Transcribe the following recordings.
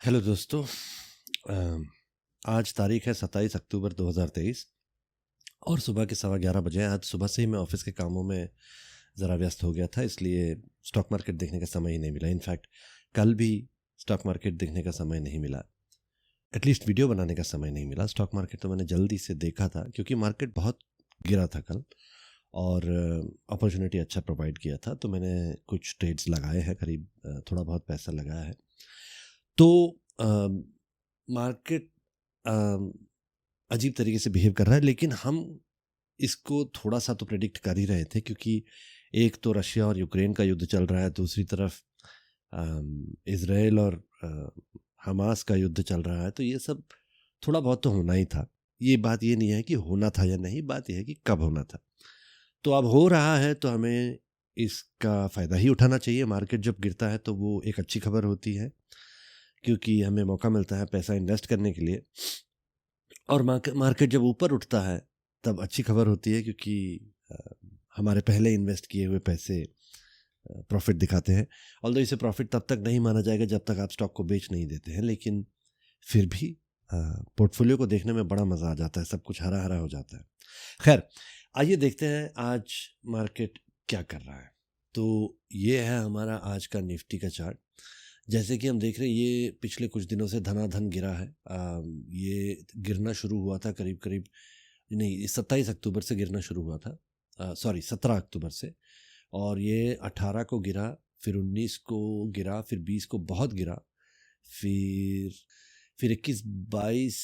Hello दोस्तों। आज तारीख है 27 अक्टूबर 2023 और सुबह के 11:15 बजे। आज सुबह से ही मैं ऑफिस के कामों में ज़रा व्यस्त हो गया था, इसलिए स्टॉक मार्केट देखने का समय ही नहीं मिला। इनफैक्ट कल भी स्टॉक मार्केट देखने का समय नहीं मिला, एटलीस्ट वीडियो बनाने का समय नहीं मिला। स्टॉक मार्केट तो मैंने जल्दी से देखा था क्योंकि मार्केट बहुत गिरा था कल और अपॉर्चुनिटी अच्छा प्रोवाइड किया था, तो मैंने कुछ ट्रेड्स लगाए हैं, करीब थोड़ा बहुत पैसा लगाया है। तो मार्केट अजीब तरीके से बिहेव कर रहा है, लेकिन हम इसको थोड़ा सा तो प्रेडिक्ट कर ही रहे थे क्योंकि एक तो रशिया और यूक्रेन का युद्ध चल रहा है, दूसरी तरफ इज़राइल और हमास का युद्ध चल रहा है, तो ये सब थोड़ा बहुत तो होना ही था। ये बात ये नहीं है कि होना था या नहीं, बात यह है कि कब होना था। तो अब हो रहा है तो हमें इसका फ़ायदा ही उठाना चाहिए। मार्केट जब गिरता है तो वो एक अच्छी खबर होती है क्योंकि हमें मौका मिलता है पैसा इन्वेस्ट करने के लिए, और मार्केट जब ऊपर उठता है तब अच्छी खबर होती है क्योंकि अ, हमारे पहले इन्वेस्ट किए हुए पैसे प्रॉफिट दिखाते हैं। ऑल्दो इसे प्रॉफिट तब तक नहीं माना जाएगा जब तक आप स्टॉक को बेच नहीं देते हैं, लेकिन फिर भी पोर्टफोलियो को देखने में बड़ा मज़ा आ जाता है, सब कुछ हरा हरा हो जाता है। खैर, आइए देखते हैं आज मार्केट क्या कर रहा है। तो ये है हमारा आज का निफ्टी का चार्ट। जैसे कि हम देख रहे हैं ये पिछले कुछ दिनों से धनाधन गिरा है। ये गिरना शुरू हुआ था करीब करीब, नहीं, 27 अक्टूबर से गिरना शुरू हुआ था, सॉरी 17 अक्टूबर से, और ये 18 को गिरा, फिर 19 को गिरा, फिर 20 को बहुत गिरा, फिर 21, 22,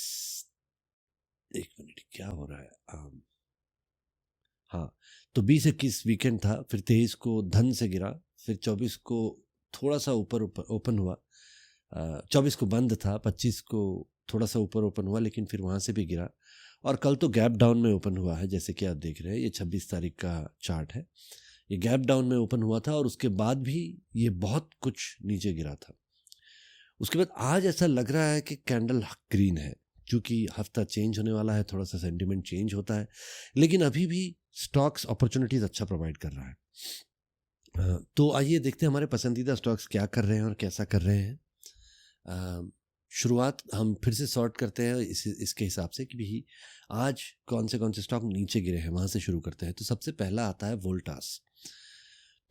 एक मिनट क्या हो रहा है, हाँ, तो 20-21 वीकेंड था, फिर 23 को धन से गिरा, फिर 24 को थोड़ा सा ऊपर ओपन हुआ, 24 को बंद था, 25 को थोड़ा सा ऊपर ओपन हुआ, लेकिन फिर वहाँ से भी गिरा, और कल तो गैप डाउन में ओपन हुआ है। जैसे कि आप देख रहे हैं ये 26 तारीख का चार्ट है, ये गैप डाउन में ओपन हुआ था और उसके बाद भी ये बहुत कुछ नीचे गिरा था। उसके बाद आज ऐसा लग रहा है कि कैंडल ग्रीन है, क्योंकि हफ्ता चेंज होने वाला है, थोड़ा सा सेंटिमेंट चेंज होता है, लेकिन अभी भी स्टॉक्स अपॉर्चुनिटीज अच्छा प्रोवाइड कर रहा है। तो आइए देखते हैं हमारे पसंदीदा स्टॉक्स क्या कर रहे हैं और कैसा कर रहे हैं। शुरुआत हम फिर से सॉर्ट करते हैं इसके हिसाब से कि भी आज कौन से स्टॉक नीचे गिरे हैं, वहाँ से शुरू करते हैं। तो सबसे पहला आता है वोल्टास।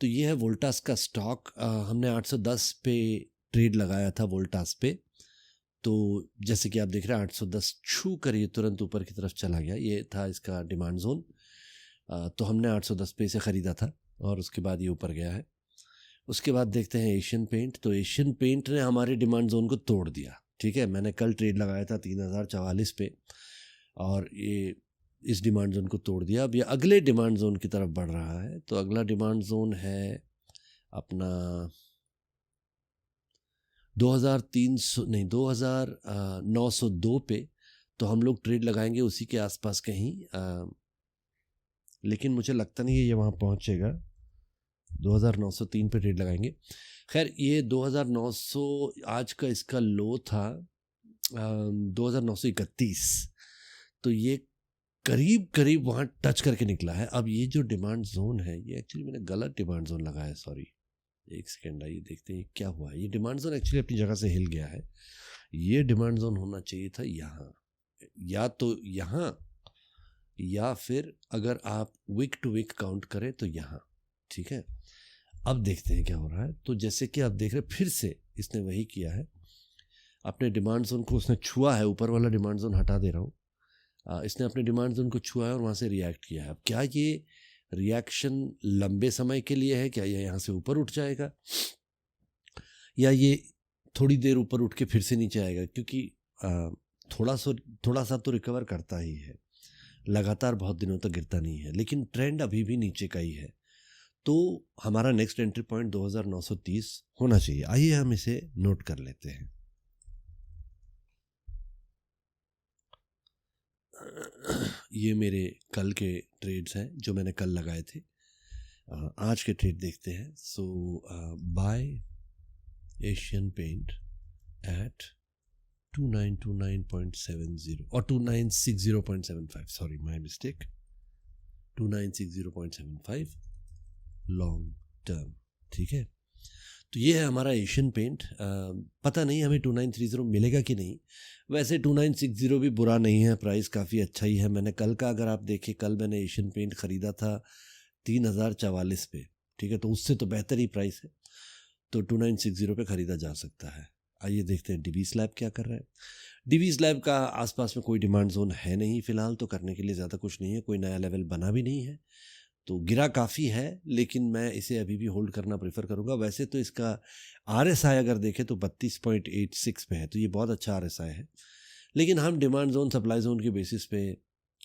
तो ये है वोल्टास का स्टॉक। हमने 810 पे ट्रेड लगाया था वोल्टास पे। तो जैसे कि आप देख रहे हैं 810 छू कर ये तुरंत ऊपर की तरफ चला गया, ये था इसका डिमांड जोन। तो हमने 810 पे इसे ख़रीदा था और उसके बाद ये ऊपर गया है। उसके बाद देखते हैं एशियन पेंट। तो एशियन पेंट ने हमारे डिमांड जोन को तोड़ दिया। ठीक है, मैंने कल ट्रेड लगाया था 3044 पे और ये इस डिमांड जोन को तोड़ दिया। अब ये अगले डिमांड जोन की तरफ बढ़ रहा है। तो अगला डिमांड जोन है अपना 2300 नहीं 2902 पे। तो हम लोग ट्रेड लगाएंगे उसी के आसपास कहीं, लेकिन मुझे लगता नहीं है ये वहाँ पहुँचेगा। 2903 पे ट्रेड लगाएंगे। खैर, ये 2900 आज का इसका लो था 2931। तो ये करीब करीब वहाँ टच करके निकला है। अब ये जो डिमांड जोन है, ये एक्चुअली मैंने गलत डिमांड जोन लगाया है, सॉरी, एक सेकेंड, आइए देखते हैं क्या हुआ है। ये डिमांड जोन एक्चुअली अपनी जगह से हिल गया है। ये डिमांड जोन होना चाहिए था यहाँ, या तो यहाँ, या फिर अगर आप वीक टू वीक काउंट करें तो यहाँ। ठीक है, अब देखते हैं क्या हो रहा है। तो जैसे कि आप देख रहे हैं फिर से इसने वही किया है, अपने डिमांड जोन को उसने छुआ है। ऊपर वाला डिमांड जोन हटा दे रहा हूँ, इसने अपने डिमांड जोन को छुआ है और वहाँ से रिएक्ट किया है। अब क्या ये रिएक्शन लंबे समय के लिए है? क्या ये यहाँ से ऊपर उठ जाएगा या ये थोड़ी देर ऊपर उठ के फिर से नीचे आएगा? क्योंकि थोड़ा सा तो रिकवर करता ही है, लगातार बहुत दिनों तक गिरता नहीं है, लेकिन ट्रेंड अभी भी नीचे का ही है। तो हमारा नेक्स्ट एंट्री पॉइंट 2930 होना चाहिए। आइए हम इसे नोट कर लेते हैं। ये मेरे कल के ट्रेड्स हैं जो मैंने कल लगाए थे। आज के ट्रेड देखते हैं। सो बाय एशियन पेंट एट 2929.70 और 2960.75, sorry my mistake, 2960.75 long term. ठीक है, तो ये है हमारा एशियन पेंट। पता नहीं हमें 2930 मिलेगा कि नहीं। वैसे 2960 भी बुरा नहीं है, प्राइस काफ़ी अच्छा ही है। मैंने कल का अगर आप देखें, कल मैंने एशियन पेंट ख़रीदा था 3044 पे, ठीक है, तो उससे तो बेहतर ही प्राइस है, तो 2960 पे ख़रीदा जा सकता है। आइए देखते हैं डीवी स्लैब क्या कर रहा है। डीवी स्लैब का आसपास में कोई डिमांड जोन है नहीं फ़िलहाल, तो करने के लिए ज़्यादा कुछ नहीं है, कोई नया लेवल बना भी नहीं है, तो गिरा काफ़ी है, लेकिन मैं इसे अभी भी होल्ड करना प्रेफर करूँगा। वैसे तो इसका RSI अगर देखें तो 32.86 पे है, तो ये बहुत अच्छा RSI है, लेकिन हम डिमांड जोन सप्लाई जोन के बेसिस पे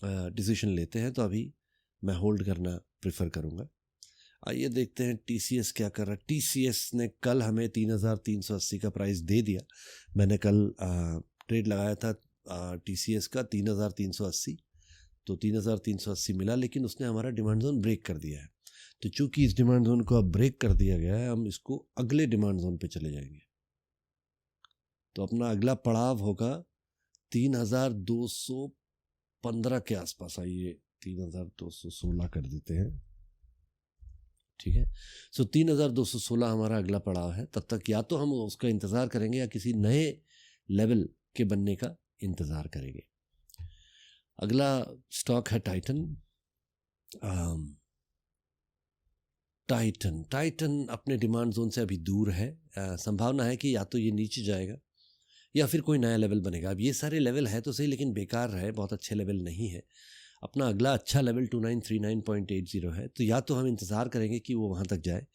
डिसीजन लेते हैं, तो अभी मैं होल्ड करना प्रेफर करूँगा। आइए देखते हैं TCS क्या कर रहा है। TCS ने कल हमें 3380 का प्राइस दे दिया। मैंने कल ट्रेड लगाया था TCS का 3380, तो 3380 मिला, लेकिन उसने हमारा डिमांड जोन ब्रेक कर दिया है। तो चूंकि इस डिमांड जोन को अब ब्रेक कर दिया गया है, हम इसको अगले डिमांड जोन पे चले जाएंगे। तो अपना अगला पड़ाव होगा 3215 के आसपास। आइए 3216 कर देते हैं, ठीक है। सो 3216 हमारा अगला पड़ाव है। तब तक या तो हम उसका इंतज़ार करेंगे या किसी नए लेवल के बनने का इंतज़ार करेंगे। अगला स्टॉक है टाइटन। टाइटन अपने डिमांड जोन से अभी दूर है। संभावना है कि या तो ये नीचे जाएगा या फिर कोई नया लेवल बनेगा। अब ये सारे लेवल है तो सही, लेकिन बेकार है, बहुत अच्छे लेवल नहीं है। अपना अगला अच्छा लेवल 2939.80 है, तो या तो हम इंतज़ार करेंगे कि वो वहाँ तक जाए,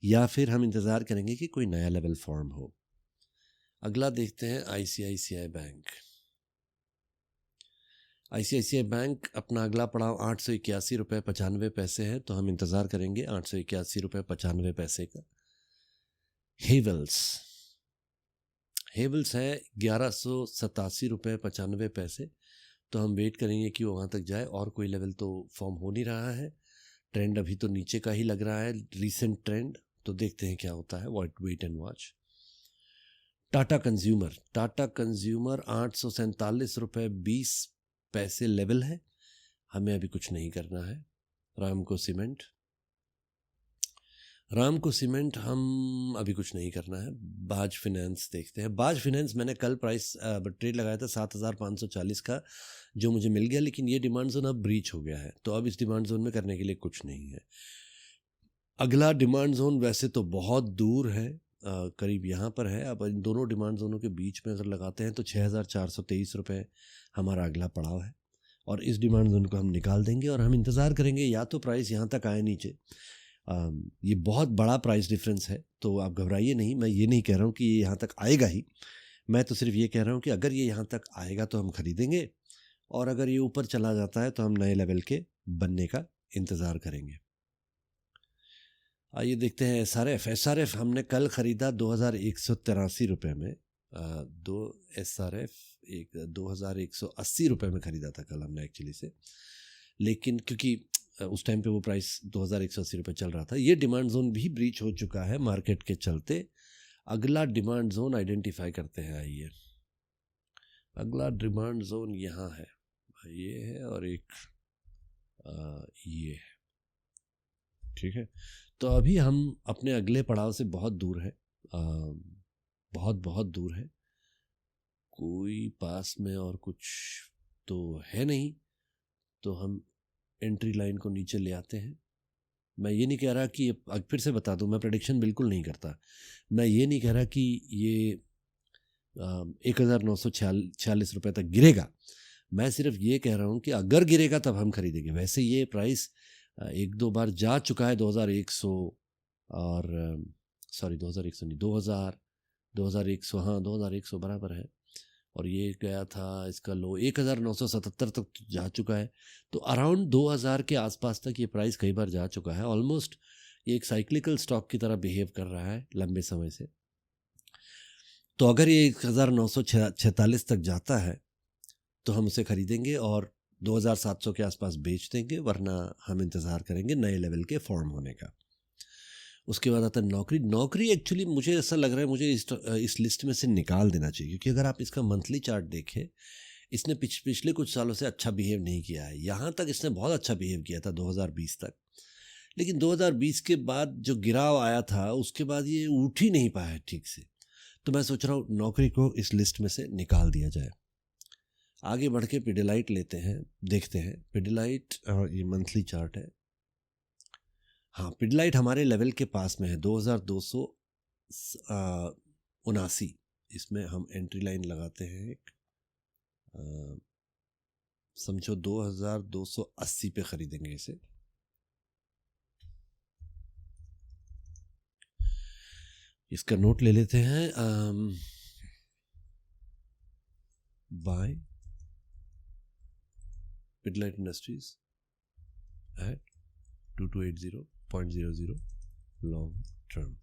या फिर हम इंतज़ार करेंगे कि कोई नया लेवल फॉर्म हो। अगला देखते हैं ICICI बैंक। ICICI बैंक अपना अगला पड़ाव 881.95 है, तो हम इंतज़ार करेंगे 881.95 का। हेवल्स है 1187.95, तो हम वेट करेंगे कि वो वहाँ तक जाए, और कोई लेवल तो फॉर्म हो नहीं रहा है। ट्रेंड अभी तो नीचे का ही लग रहा है, रीसेंट ट्रेंड, तो देखते हैं क्या होता है। Wait and watch. Tata consumer 847.20 level है, हमें अभी कुछ नहीं करना है। रामको सीमेंट हम अभी कुछ नहीं करना है। बाज फिनेंस देखते हैं। बाज फिनेंस मैंने कल प्राइस ट्रेड लगाया था 7540 का, जो मुझे मिल गया, लेकिन ये डिमांड जोन अब ब्रीच हो गया है, तो अब इस डिमांड जोन में करने के लिए कुछ नहीं है। अगला डिमांड जोन वैसे तो बहुत दूर है, करीब यहाँ पर है। अब इन दोनों डिमांड जोनों के बीच में अगर लगाते हैं तो 6423 रुपये हमारा अगला पड़ाव है, और इस डिमांड जोन को हम निकाल देंगे और हम इंतज़ार करेंगे या तो प्राइस यहाँ तक आए नीचे। ये बहुत बड़ा प्राइस डिफरेंस है, तो आप घबराइए नहीं। मैं ये नहीं कह रहा हूँ कि ये यहाँ तक आएगा ही, मैं तो सिर्फ ये कह रहा हूँ कि अगर ये यहाँ तक आएगा तो हम खरीदेंगे, और अगर ये ऊपर चला जाता है तो हम नए लेवल के बनने का इंतज़ार करेंगे। आइए देखते हैं SRF हमने कल ख़रीदा 2183 रुपये में। दो SRF 2180 रुपये में ख़रीदा था कल हमने एक्चुअली से, लेकिन क्योंकि उस टाइम पे वो प्राइस 2180 रुपये चल रहा था। ये डिमांड जोन भी ब्रीच हो चुका है मार्केट के चलते। अगला डिमांड जोन आइडेंटिफाई करते हैं। आइए, अगला डिमांड जोन यहाँ है, ये है, और एक ये है, ठीक है। तो अभी हम अपने अगले पड़ाव से बहुत दूर है, बहुत दूर है, कोई पास में और कुछ तो है नहीं, तो हम एंट्री लाइन को नीचे ले आते हैं। मैं ये नहीं कह रहा कि, फिर से बता दूं, मैं प्रेडिक्शन बिल्कुल नहीं करता। मैं ये नहीं कह रहा कि ये 1946 रुपये तक गिरेगा। मैं सिर्फ ये कह रहा हूँ कि अगर गिरेगा तब हम खरीदेंगे। वैसे ये प्राइस एक दो बार जा चुका है 2100 और 2100 नहीं, 2100, हाँ 2100 बराबर है, और ये गया था, इसका लो 1977 तक जा चुका है। तो अराउंड 2000 के आसपास तक ये प्राइस कई बार जा चुका है। ऑलमोस्ट ये एक साइक्लिकल स्टॉक की तरह बिहेव कर रहा है लंबे समय से। तो अगर ये 1946 तक जाता है तो हम उसे खरीदेंगे और 2700 के आसपास बेच देंगे, वरना हम इंतज़ार करेंगे नए लेवल के फॉर्म होने का। उसके बाद आता है नौकरी। एक्चुअली मुझे ऐसा लग रहा है, मुझे इस लिस्ट में से निकाल देना चाहिए, क्योंकि अगर आप इसका मंथली चार्ट देखें, इसने पिछले कुछ सालों से अच्छा बिहेव नहीं किया है। यहाँ तक इसने बहुत अच्छा बिहेव किया था 2020 तक, लेकिन 2020 के बाद जो गिराव आया था उसके बाद ये उठ ही नहीं पाया ठीक से। तो मैं सोच रहा हूँ नौकरी को इस लिस्ट में से निकाल दिया जाए। आगे बढ़ के पिडिलाइट लेते हैं, देखते हैं पिडिलाइट। ये मंथली चार्ट है। हाँ, पिडिलाइट हमारे लेवल के पास में है 2279। इसमें हम एंट्री लाइन लगाते हैं एक, समझो 2280 पे खरीदेंगे इसे। इसका नोट ले लेते हैं। Buy Pidilite industries at 2280.00 long term.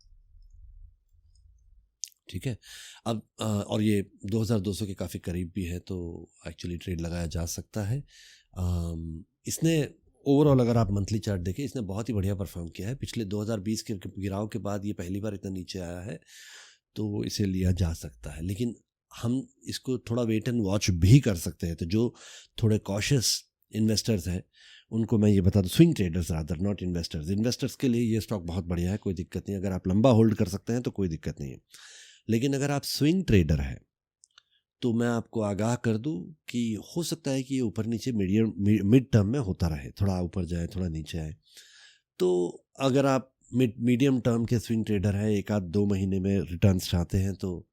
ठीक है। अब और ये 2200 के काफ़ी करीब भी है, तो एक्चुअली ट्रेड लगाया जा सकता है। इसने ओवरऑल अगर आप मंथली चार्ट देखें, इसने बहुत ही बढ़िया परफॉर्म किया है। पिछले 2020 के गिराव के बाद ये पहली बार इतना नीचे आया है, तो इसे लिया जा सकता है। लेकिन हम इसको थोड़ा वेट एंड वॉच भी कर सकते हैं। तो जो थोड़े कॉशियस इन्वेस्टर्स हैं उनको मैं ये बता दूं, swing traders rather, not investors. Investors के लिए ये स्टॉक बहुत बढ़िया है, कोई दिक्कत नहीं। अगर आप लंबा होल्ड कर सकते हैं तो कोई दिक्कत नहीं है। लेकिन अगर आप स्विंग ट्रेडर हैं तो मैं आपको आगाह कर दूं कि हो सकता है कि ये ऊपर नीचे मिड टर्म में होता रहे, थोड़ा ऊपर जाए थोड़ा नीचे आए। तो अगर आप मीडियम टर्म के स्विंग ट्रेडर हैं, 1-2 महीने में रिटर्न्स चाहते हैं, तो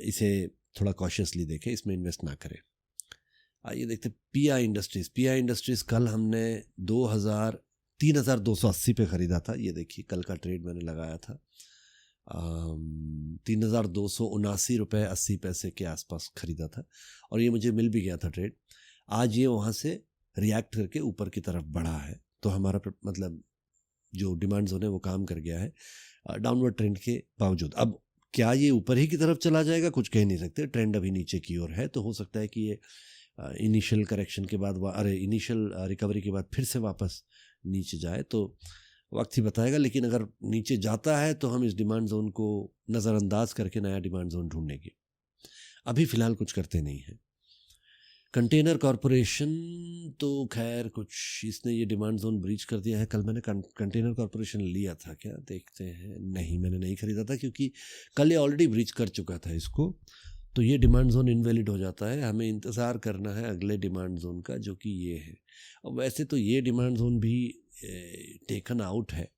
इसे थोड़ा कॉशियसली देखें, इसमें इन्वेस्ट ना करें। आइए देखते पीआई इंडस्ट्रीज। पीआई इंडस्ट्रीज कल हमने 3280 पे ख़रीदा था। ये देखिए कल का ट्रेड मैंने लगाया था 3279.80 के आसपास ख़रीदा था, और ये मुझे मिल भी गया था ट्रेड। आज ये वहाँ से रिएक्ट करके ऊपर की तरफ बढ़ा है, तो हमारा मतलब जो डिमांड जोन है वो काम कर गया है डाउनवर्ड ट्रेंड के बावजूद। अब क्या ये ऊपर ही की तरफ चला जाएगा, कुछ कह नहीं सकते। ट्रेंड अभी नीचे की ओर है, तो हो सकता है कि ये इनिशियल करेक्शन के बाद इनिशियल रिकवरी के बाद फिर से वापस नीचे जाए, तो वक्त ही बताएगा। लेकिन अगर नीचे जाता है तो हम इस डिमांड जोन को नज़रअंदाज करके नया डिमांड जोन ढूंढेंगे। अभी फ़िलहाल कुछ करते नहीं हैं। कंटेनर कॉरपोरेशन तो खैर कुछ, इसने ये डिमांड जोन ब्रीच कर दिया है। कल मैंने कंटेनर कॉरपोरेशन लिया था क्या, देखते हैं। नहीं, मैंने नहीं ख़रीदा था, क्योंकि कल ये ऑलरेडी ब्रीच कर चुका था इसको, तो ये डिमांड जोन इनवैलिड हो जाता है। हमें इंतज़ार करना है अगले डिमांड जोन का, जो कि ये है। और वैसे तो ये डिमांड जोन भी टेकन आउट है।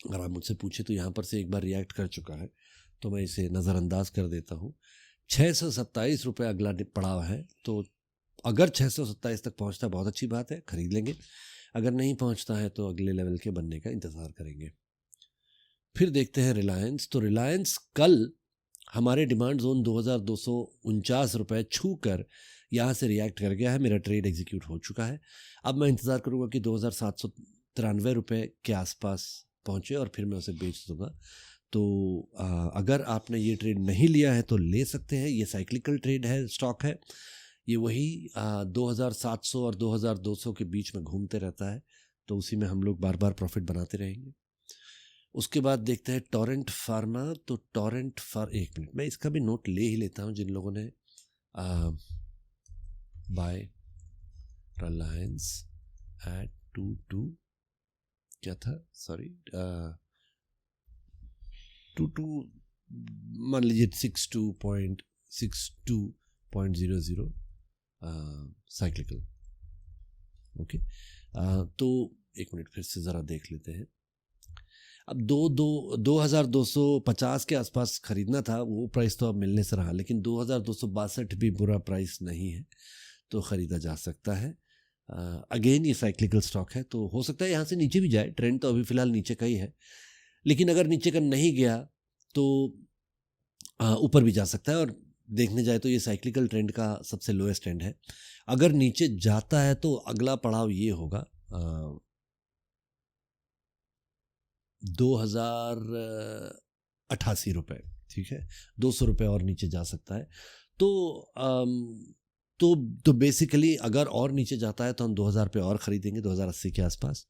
अगर आप मुझसे पूछे तो यहाँ पर से एक बार रिएक्ट कर चुका है, तो मैं इसे नज़रअंदाज कर देता हूँ। 627 रुपये अगला पड़ाव है, तो अगर 627 तक पहुँचता है बहुत अच्छी बात है, ख़रीद लेंगे। अगर नहीं पहुँचता है तो अगले लेवल के बनने का इंतज़ार करेंगे। फिर देखते हैं रिलायंस। तो रिलायंस कल हमारे डिमांड जोन 2249 रुपये छू कर यहाँ से रिएक्ट कर गया है। मेरा ट्रेड एग्जीक्यूट हो चुका है। अब मैं इंतज़ार करूँगा कि 2793 रुपये के आसपास पहुँचे और फिर मैं उसे बेच दूँगा। तो अगर आपने ये ट्रेड नहीं लिया है तो ले सकते हैं। ये साइक्लिकल ट्रेड है, स्टॉक है। ये वही 2700 और 2200 के बीच में घूमते रहता है, तो उसी में हम लोग बार बार प्रॉफिट बनाते रहेंगे। उसके बाद देखते हैं टोरेंट फार्मा। तो टोरेंट एक मिनट, मैं इसका भी नोट ले ही लेता हूँ। जिन लोगों ने बाय रिलायंस एट 22 क्या था, सॉरी 22 मान लीजिए 62.00 साइक्लिकल। ओके, तो एक मिनट फिर से ज़रा देख लेते हैं। अब 2250 के आसपास ख़रीदना था, वो प्राइस तो अब मिलने से रहा, लेकिन 2262 भी बुरा प्राइस नहीं है, तो ख़रीदा जा सकता है। अगेन ये साइक्लिकल स्टॉक है, तो हो सकता है यहाँ से नीचे भी जाए। ट्रेंड तो अभी फ़िलहाल नीचे का ही है, लेकिन अगर नीचे का नहीं गया तो ऊपर भी जा सकता है। और देखने जाए तो ये साइक्लिकल ट्रेंड का सबसे लोएस्ट ट्रेंड है। अगर नीचे जाता है तो अगला पड़ाव ये होगा 2088 रुपये। ठीक है, 200 रुपये और नीचे जा सकता है। तो बेसिकली अगर और नीचे जाता है तो हम 2000 पे और ख़रीदेंगे, 2080 के आसपास।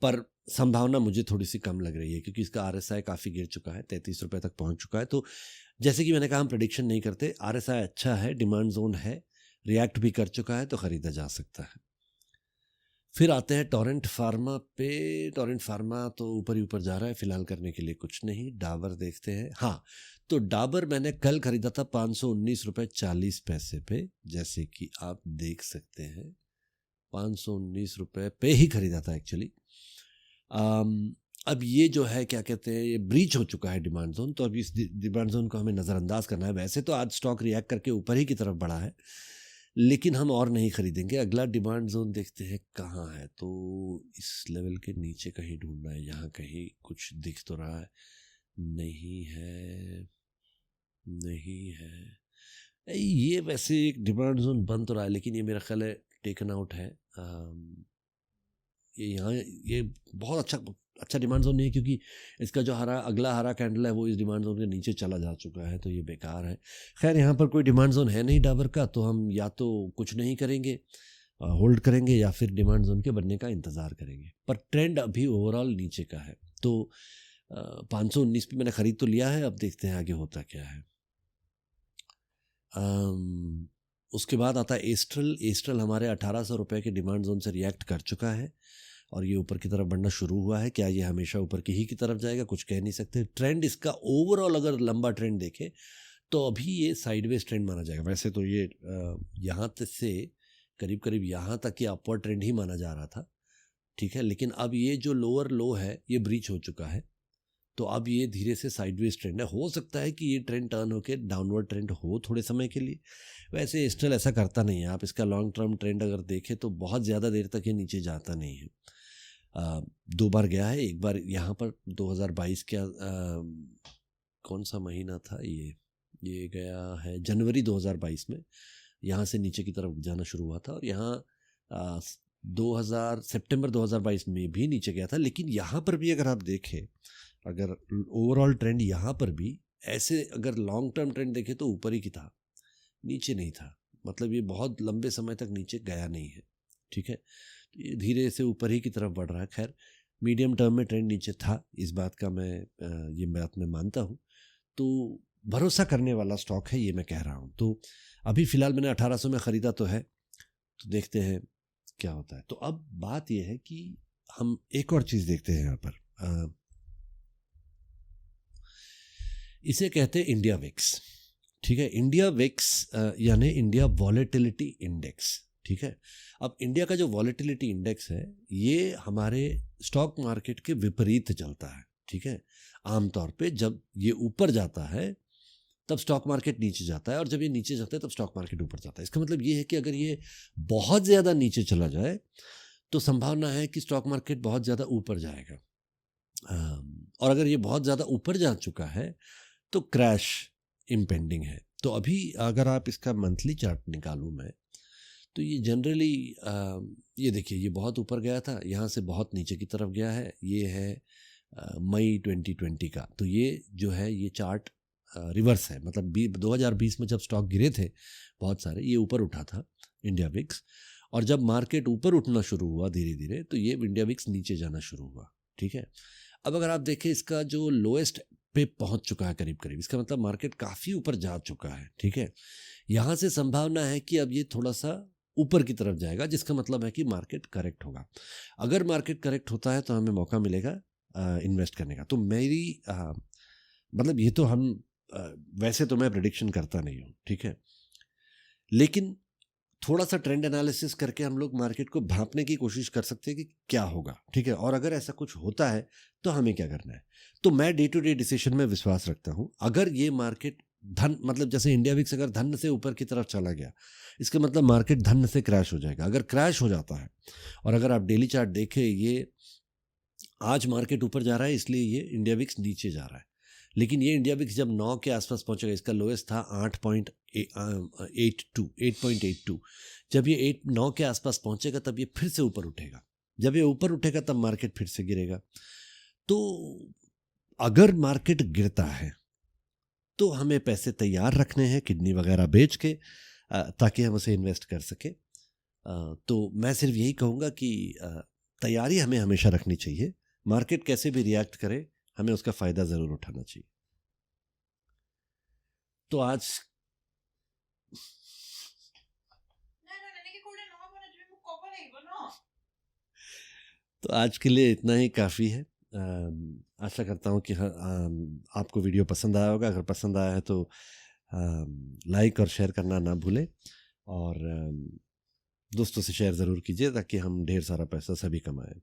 पर संभावना मुझे थोड़ी सी कम लग रही है, क्योंकि इसका RSI काफ़ी गिर चुका है, 33 रुपये तक पहुंच चुका है। तो जैसे कि मैंने कहा, हम प्रेडिक्शन नहीं करते। RSI अच्छा है, डिमांड जोन है, रिएक्ट भी कर चुका है, तो ख़रीदा जा सकता है। फिर आते हैं टोरेंट फार्मा पे। टोरेंट फार्मा तो ऊपर ही ऊपर जा रहा है, फिलहाल करने के लिए कुछ नहीं। डाबर देखते हैं। हाँ, तो डाबर मैंने कल खरीदा था 519 रुपये 40 पैसे पे, जैसे कि आप देख सकते हैं 519 रुपये पे ही खरीदा था एक्चुअली। अब ये जो है क्या कहते हैं, ये ब्रीच हो चुका है डिमांड जोन, तो अब इस डिमांड जोन को हमें नज़रअंदाज करना है। वैसे तो आज स्टॉक रिएक्ट करके ऊपर ही की तरफ बढ़ा है, लेकिन हम और नहीं खरीदेंगे। अगला डिमांड जोन देखते हैं कहाँ है, तो इस लेवल के नीचे कहीं ढूंढना है। यहाँ कहीं कुछ दिख तो रहा है, नहीं है, नहीं है। ये वैसे एक डिमांड जोन बन तो रहा है, लेकिन ये मेरा ख्याल है टेकन आउट है। ये यहाँ ये बहुत अच्छा डिमांड जोन नहीं है, क्योंकि इसका जो अगला हरा कैंडल है वो इस डिमांड जोन के नीचे चला जा चुका है, तो ये बेकार है। खैर, यहाँ पर कोई डिमांड जोन है नहीं डाबर का, तो हम या तो कुछ नहीं करेंगे, होल्ड करेंगे, या फिर डिमांड जोन के बनने का इंतज़ार करेंगे। पर ट्रेंड अभी ओवरऑल नीचे का है, तो 519 पे मैंने ख़रीद तो लिया है। अब देखते हैं आगे होता क्या है। उसके बाद आता है एस्ट्रल। एस्ट्रल हमारे 1800 रुपये के डिमांड जोन से रिएक्ट कर चुका है और ये ऊपर की तरफ बढ़ना शुरू हुआ है। क्या ये हमेशा ऊपर की तरफ जाएगा, कुछ कह नहीं सकते। ट्रेंड इसका ओवरऑल अगर लंबा ट्रेंड देखें तो अभी ये साइडवेज ट्रेंड माना जाएगा। वैसे तो ये यहाँ तक से करीब करीब यहाँ तक ये अपवर्ड ट्रेंड ही माना जा रहा था, ठीक है। लेकिन अब ये जो लोअर लो है ये ब्रीच हो चुका है, तो अब ये धीरे से साइडवेज ट्रेंड है। हो सकता है कि ये ट्रेंड टर्न होकर डाउनवर्ड ट्रेंड हो थोड़े समय के लिए। वैसे एस्ट्रल ऐसा करता नहीं है। आप इसका लॉन्ग टर्म ट्रेंड अगर देखें तो बहुत ज़्यादा देर तक ये नीचे जाता नहीं है। 2 बार गया है। एक बार यहाँ पर 2022 का कौन सा महीना था, ये गया है जनवरी 2022 में, यहाँ से नीचे की तरफ जाना शुरू हुआ था, और यहाँ सितंबर 2022 में भी नीचे गया था। लेकिन यहाँ पर भी अगर आप देखें, अगर ओवरऑल ट्रेंड यहाँ पर भी ऐसे अगर लॉन्ग टर्म ट्रेंड देखें तो ऊपर ही की था, नीचे नहीं था। मतलब ये बहुत लंबे समय तक नीचे गया नहीं है, ठीक है। ये धीरे से ऊपर ही की तरफ बढ़ रहा है। खैर, मीडियम टर्म में ट्रेंड नीचे था, इस बात का ये बात मैं मानता हूँ। तो भरोसा करने वाला स्टॉक है ये, मैं कह रहा हूँ। तो अभी फ़िलहाल मैंने 1800 में ख़रीदा तो है, तो देखते हैं क्या होता है। तो अब बात यह है कि हम एक और चीज़ देखते हैं यहाँ पर। इसे कहते हैं इंडिया विक्स, ठीक है। इंडिया विक्स यानी इंडिया वॉलेटिलिटी इंडेक्स, ठीक है। अब इंडिया का जो वॉलेटिलिटी इंडेक्स है ये हमारे स्टॉक मार्केट के विपरीत चलता है, ठीक है। आमतौर पे जब ये ऊपर जाता है तब स्टॉक मार्केट नीचे जाता है, और जब ये नीचे जाता है तब स्टॉक मार्केट ऊपर जाता है। इसका मतलब ये है कि अगर ये बहुत ज़्यादा नीचे चला जाए तो संभावना है कि स्टॉक मार्केट बहुत ज़्यादा ऊपर जाएगा, और अगर ये बहुत ज़्यादा ऊपर जा चुका है तो क्रैश इम्पेंडिंग है। तो अभी अगर आप इसका मंथली चार्ट निकालूं मैं, तो ये जनरली ये देखिए, ये बहुत ऊपर गया था, यहाँ से बहुत नीचे की तरफ गया है। ये है मई 2020 का। तो ये जो है ये चार्ट रिवर्स है। मतलब 2020 में जब स्टॉक गिरे थे बहुत सारे, ये ऊपर उठा था इंडिया विक्स, और जब मार्केट ऊपर उठना शुरू हुआ धीरे धीरे तो ये इंडिया विक्स नीचे जाना शुरू हुआ, ठीक है। अब अगर आप देखें, इसका जो लोएस्ट पे पहुंच चुका है करीब करीब, इसका मतलब मार्केट काफ़ी ऊपर जा चुका है, ठीक है। यहाँ से संभावना है कि अब ये थोड़ा सा ऊपर की तरफ जाएगा, जिसका मतलब है कि मार्केट करेक्ट होगा। अगर मार्केट करेक्ट होता है तो हमें मौका मिलेगा इन्वेस्ट करने का। तो मेरी मतलब ये तो हम वैसे तो मैं प्रेडिक्शन करता नहीं हूँ, ठीक है, लेकिन थोड़ा सा ट्रेंड एनालिसिस करके हम लोग मार्केट को भांपने की कोशिश कर सकते हैं कि क्या होगा, ठीक है। और अगर ऐसा कुछ होता है तो हमें क्या करना है। तो मैं डे टू डे डिसीजन में विश्वास रखता हूँ। अगर ये मार्केट मतलब जैसे इंडिया विक्स अगर धन से ऊपर की तरफ चला गया, इसका मतलब मार्केट धन से क्रैश हो जाएगा। अगर क्रैश हो जाता है, और अगर आप डेली चार्ट देखें, ये आज मार्केट ऊपर जा रहा है इसलिए ये इंडिया विक्स नीचे जा रहा है। लेकिन ये इंडिया विक्स जब 9 के आसपास पहुंचेगा, इसका लोएस्ट था 8.82। जब ये 9 के आसपास पहुंचेगा तब ये फिर से ऊपर उठेगा। जब ये ऊपर उठेगा तब मार्केट फिर से गिरेगा। तो अगर मार्केट गिरता है तो हमें पैसे तैयार रखने हैं, किडनी वगैरह बेच के, ताकि हम उसे इन्वेस्ट कर सके। तो मैं सिर्फ यही कहूँगा कि तैयारी हमें हमेशा रखनी चाहिए। मार्केट कैसे भी रिएक्ट करे, हमें उसका फ़ायदा ज़रूर उठाना चाहिए। तो आज तो आज के लिए इतना ही काफ़ी है। आशा करता हूँ कि आपको वीडियो पसंद आया होगा। अगर पसंद आया है तो लाइक और शेयर करना ना भूलें, और दोस्तों से शेयर ज़रूर कीजिए ताकि हम ढेर सारा पैसा सभी कमाएं।